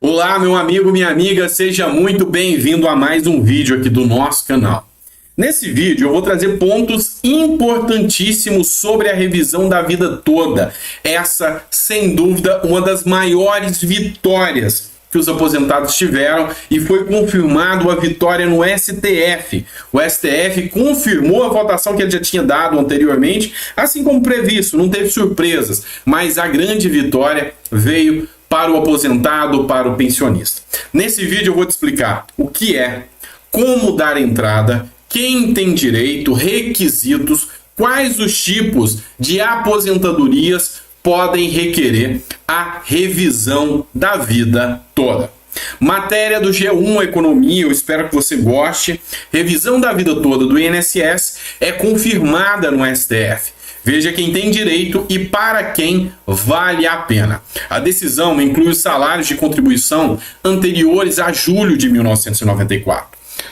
Olá, meu amigo, minha amiga, seja muito bem-vindo a mais um vídeo aqui do nosso canal. Nesse vídeo eu vou trazer pontos importantíssimos sobre a revisão da vida toda. Essa, sem dúvida, uma das maiores vitórias que os aposentados tiveram e foi confirmado a vitória no STF. O STF confirmou a votação que ele já tinha dado anteriormente, assim como previsto, não teve surpresas, mas a grande vitória veio para o aposentado, para o pensionista. Nesse vídeo eu vou te explicar o que é, como dar entrada, quem tem direito, requisitos, quais os tipos de aposentadorias podem requerer a revisão da vida toda. Matéria do G1 Economia, eu espero que você goste. Revisão da vida toda do INSS é confirmada no STF. Veja quem tem direito e para quem vale a pena. A decisão inclui os salários de contribuição anteriores a julho de 1994.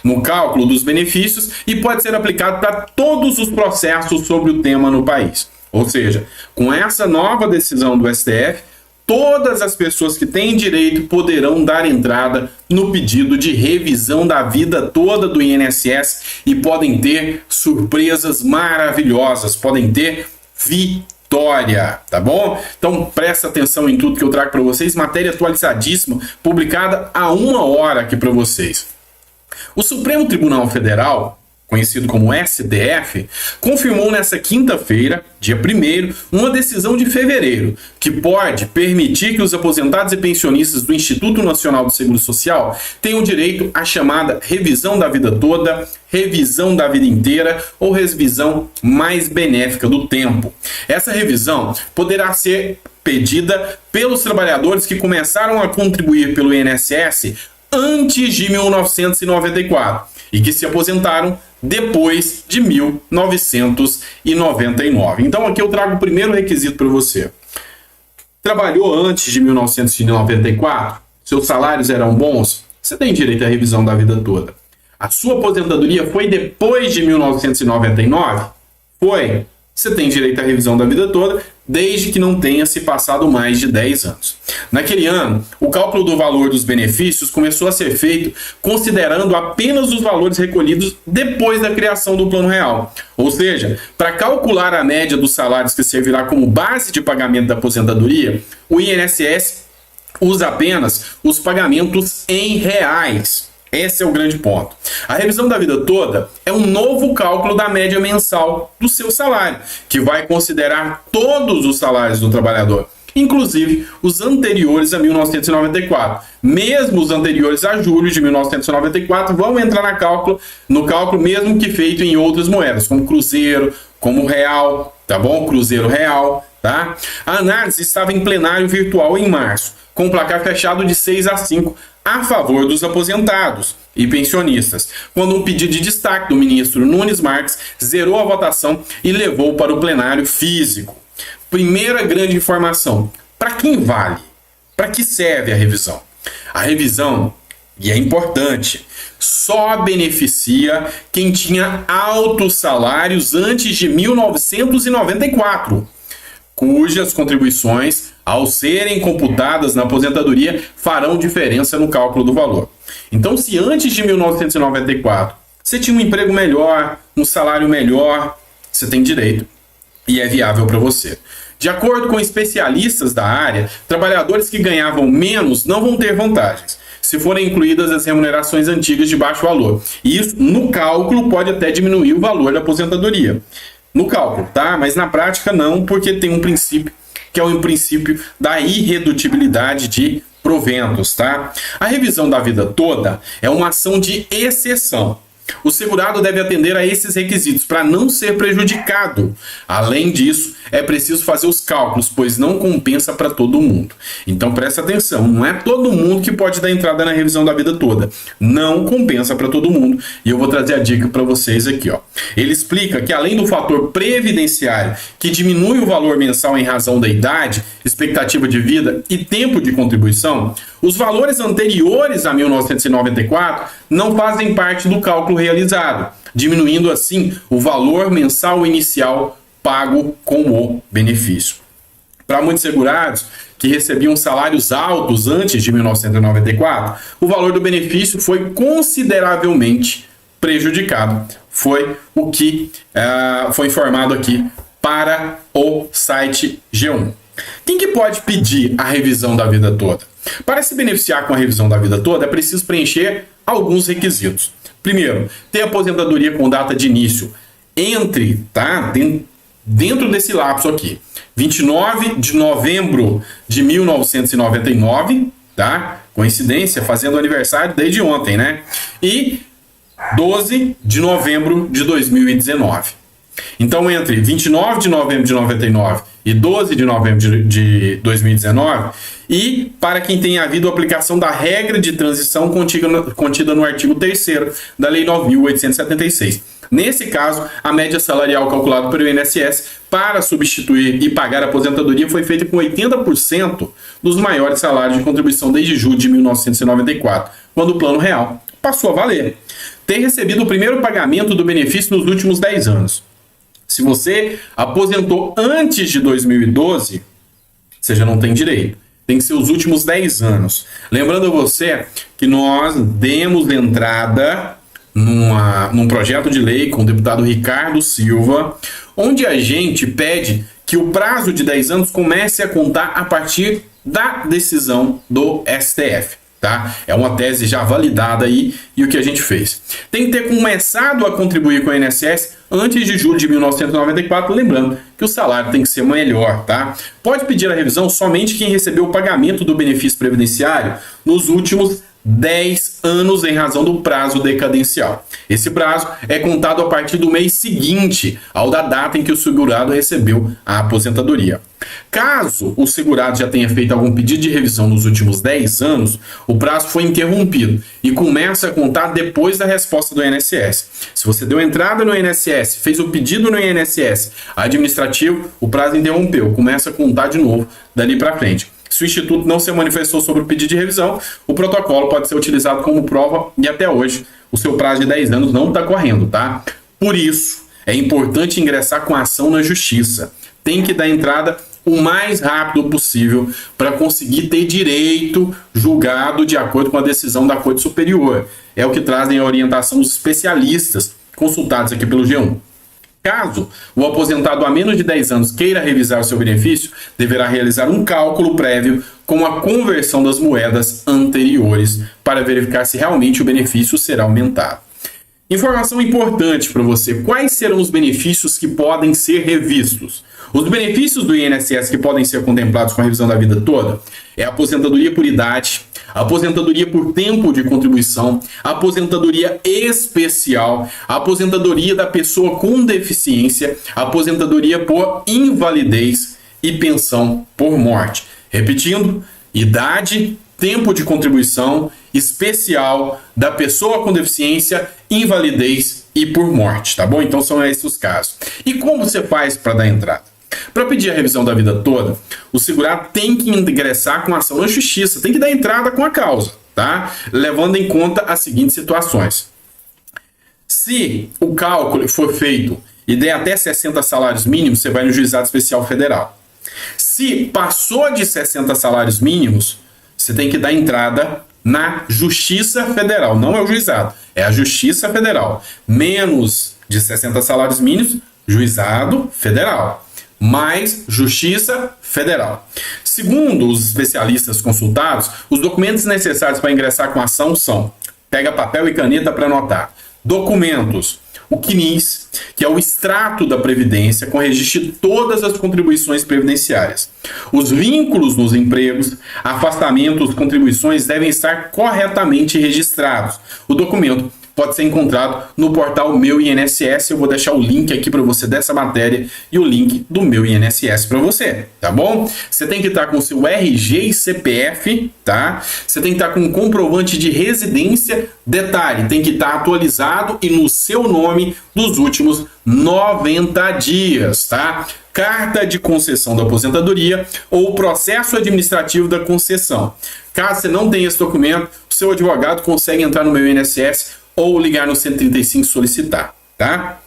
No cálculo dos benefícios e pode ser aplicado para todos os processos sobre o tema no país. Ou seja, com essa nova decisão do STF, todas as pessoas que têm direito poderão dar entrada no pedido de revisão da vida toda do INSS e podem ter surpresas maravilhosas, podem ter vitória, tá bom? Então presta atenção em tudo que eu trago para vocês, matéria atualizadíssima, publicada há 1 hora aqui para vocês. O Supremo Tribunal Federal, conhecido como STF, confirmou nesta quinta-feira, dia 1º, uma decisão de fevereiro, que pode permitir que os aposentados e pensionistas do Instituto Nacional do Seguro Social tenham direito à chamada revisão da vida toda, revisão da vida inteira ou revisão mais benéfica do tempo. Essa revisão poderá ser pedida pelos trabalhadores que começaram a contribuir pelo INSS antes de 1994 e que se aposentaram depois de 1999. Então aqui eu trago o primeiro requisito para você. Trabalhou antes de 1994? Seus salários eram bons? Você tem direito à revisão da vida toda. A sua aposentadoria foi depois de 1999? Foi. Você tem direito à revisão da vida toda, desde que não tenha se passado mais de 10 anos. Naquele ano, o cálculo do valor dos benefícios começou a ser feito considerando apenas os valores recolhidos depois da criação do Plano Real. Ou seja, para calcular a média dos salários que servirá como base de pagamento da aposentadoria, o INSS usa apenas os pagamentos em reais. Esse é o grande ponto. A revisão da vida toda é um novo cálculo da média mensal do seu salário, que vai considerar todos os salários do trabalhador, inclusive os anteriores a 1994. Mesmo os anteriores a julho de 1994 vão entrar no cálculo mesmo que feito em outras moedas, como cruzeiro, como real, tá bom? Cruzeiro real, tá? A análise estava em plenário virtual em março, com o placar fechado de 6-5 a favor dos aposentados e pensionistas, quando um pedido de destaque do ministro Nunes Marques zerou a votação e levou para o plenário físico. Primeira grande informação: para quem vale? Para que serve a revisão? A revisão, e é importante, só beneficia quem tinha altos salários antes de 1994, cujas contribuições, ao serem computadas na aposentadoria, farão diferença no cálculo do valor. Então, se antes de 1994 você tinha um emprego melhor, um salário melhor, você tem direito e é viável para você. De acordo com especialistas da área, trabalhadores que ganhavam menos não vão ter vantagens, se forem incluídas as remunerações antigas de baixo valor. E isso, no cálculo, pode até diminuir o valor da aposentadoria. No cálculo, tá? Mas na prática não, porque tem um princípio que é o princípio da irredutibilidade de proventos, tá? A revisão da vida toda é uma ação de exceção. O segurado deve atender a esses requisitos para não ser prejudicado. Além disso, é preciso fazer os cálculos, pois não compensa para todo mundo. Então presta atenção, não é todo mundo que pode dar entrada na revisão da vida toda. Não compensa para todo mundo. E eu vou trazer a dica para vocês aqui, ó. Ele explica que além do fator previdenciário, que diminui o valor mensal em razão da idade, expectativa de vida e tempo de contribuição, os valores anteriores a 1994 não fazem parte do cálculo realizado, diminuindo assim o valor mensal inicial pago com o benefício. Para muitos segurados que recebiam salários altos antes de 1994, o valor do benefício foi consideravelmente prejudicado. Foi o que foi informado aqui para o site G1. Quem que pode pedir a revisão da vida toda? Para se beneficiar com a revisão da vida toda, é preciso preencher alguns requisitos. Primeiro, ter aposentadoria com data de início dentro desse lapso aqui, 29 de novembro de 1999, tá? Coincidência, fazendo aniversário desde ontem, né? E 12 de novembro de 2019. Então, entre 29 de novembro de 99 e 12 de novembro de 2019, e para quem tenha havido a aplicação da regra de transição contida no artigo 3º da Lei 9.876. Nesse caso, a média salarial calculada pelo INSS para substituir e pagar a aposentadoria foi feita com 80% dos maiores salários de contribuição desde julho de 1994, quando o Plano Real passou a valer. Ter recebido o primeiro pagamento do benefício nos últimos 10 anos. Se você aposentou antes de 2012, você já não tem direito. Tem que ser os últimos 10 anos. Lembrando a você que nós demos entrada num projeto de lei com o deputado Ricardo Silva, onde a gente pede que o prazo de 10 anos comece a contar a partir da decisão do STF. Tá? É uma tese já validada aí, e o que a gente fez? Tem que ter começado a contribuir com a INSS antes de julho de 1994, lembrando que o salário tem que ser melhor, tá? Pode pedir a revisão somente quem recebeu o pagamento do benefício previdenciário nos últimos 10 anos em razão do prazo decadencial. Esse prazo é contado a partir do mês seguinte ao da data em que o segurado recebeu a aposentadoria. Caso o segurado já tenha feito algum pedido de revisão nos últimos 10 anos, o prazo foi interrompido e começa a contar depois da resposta do INSS. Se você deu entrada no INSS, fez o pedido no INSS administrativo, o prazo interrompeu, começa a contar de novo dali para frente. Se o Instituto não se manifestou sobre o pedido de revisão, o protocolo pode ser utilizado como prova e até hoje o seu prazo de 10 anos não está correndo, tá? Por isso, é importante ingressar com a ação na justiça. Tem que dar entrada o mais rápido possível para conseguir ter direito julgado de acordo com a decisão da Corte Superior. É o que trazem a orientação dos especialistas consultados aqui pelo G1. Caso o aposentado há menos de 10 anos queira revisar o seu benefício, deverá realizar um cálculo prévio com a conversão das moedas anteriores para verificar se realmente o benefício será aumentado. Informação importante para você: quais serão os benefícios que podem ser revistos? Os benefícios do INSS que podem ser contemplados com a revisão da vida toda é a aposentadoria por idade, a aposentadoria por tempo de contribuição, a aposentadoria especial, a aposentadoria da pessoa com deficiência, a aposentadoria por invalidez e pensão por morte. Repetindo: idade, tempo de contribuição, especial, da pessoa com deficiência, invalidez e por morte, tá bom? Então são esses os casos. E como você faz para dar entrada? Para pedir a revisão da vida toda, o segurado tem que ingressar com ação na justiça, tem que dar entrada com a causa, tá? Levando em conta as seguintes situações. Se o cálculo for feito e der até 60 salários mínimos, você vai no Juizado Especial Federal. Se passou de 60 salários mínimos, você tem que dar entrada na Justiça Federal. Não é o juizado, é a Justiça Federal. Menos de 60 salários mínimos, Juizado Federal. Mais Justiça Federal. Segundo os especialistas consultados, os documentos necessários para ingressar com a ação são: pega papel e caneta para anotar. Documentos: o CNIS, que é o extrato da Previdência com registro de todas as contribuições previdenciárias. Os vínculos nos empregos, afastamentos, contribuições devem estar corretamente registrados. O documento pode ser encontrado no portal Meu INSS. Eu vou deixar o link aqui para você dessa matéria e o link do Meu INSS para você, tá bom? Você tem que estar com o seu RG e CPF, tá? Você tem que estar com um comprovante de residência. Detalhe, tem que estar atualizado e no seu nome dos últimos 90 dias, tá? Carta de concessão da aposentadoria ou processo administrativo da concessão. Caso você não tenha esse documento, o seu advogado consegue entrar no Meu INSS ou ligar no 135 e solicitar, tá?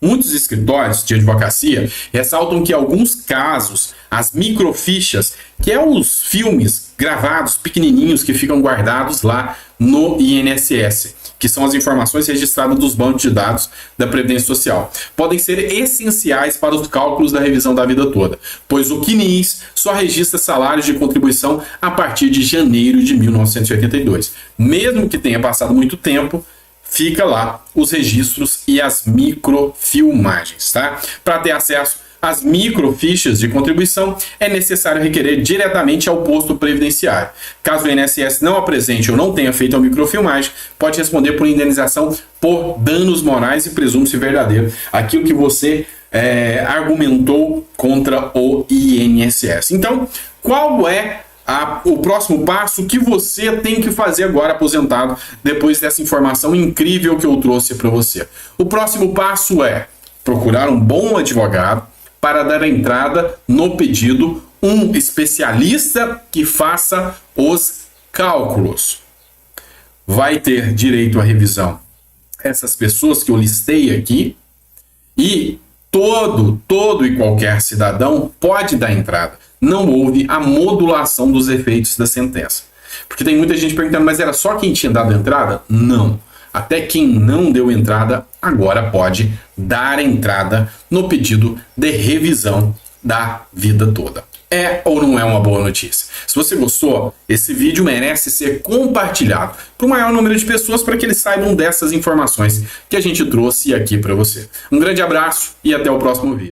Muitos escritórios de advocacia ressaltam que, em alguns casos, as microfichas, que é os filmes gravados pequenininhos que ficam guardados lá no INSS, que são as informações registradas dos bancos de dados da Previdência Social, podem ser essenciais para os cálculos da revisão da vida toda, pois o CNIS só registra salários de contribuição a partir de janeiro de 1982. Mesmo que tenha passado muito tempo, fica lá os registros e as microfilmagens, tá? Para ter acesso às microfichas de contribuição, é necessário requerer diretamente ao posto previdenciário. Caso o INSS não apresente ou não tenha feito a microfilmagem, pode responder por indenização por danos morais e presume-se verdadeiro aquilo que você argumentou contra o INSS. Então, qual é o próximo passo que você tem que fazer agora, aposentado, depois dessa informação incrível que eu trouxe para você? O próximo passo é procurar um bom advogado para dar entrada no pedido, um especialista que faça os cálculos. Vai ter direito à revisão essas pessoas que eu listei aqui, e todo e qualquer cidadão pode dar entrada. Não houve a modulação dos efeitos da sentença. Porque tem muita gente perguntando, mas era só quem tinha dado entrada? Não. Até quem não deu entrada agora pode dar entrada no pedido de revisão da vida toda. É ou não é uma boa notícia? Se você gostou, esse vídeo merece ser compartilhado para o maior número de pessoas para que eles saibam dessas informações que a gente trouxe aqui para você. Um grande abraço e até o próximo vídeo.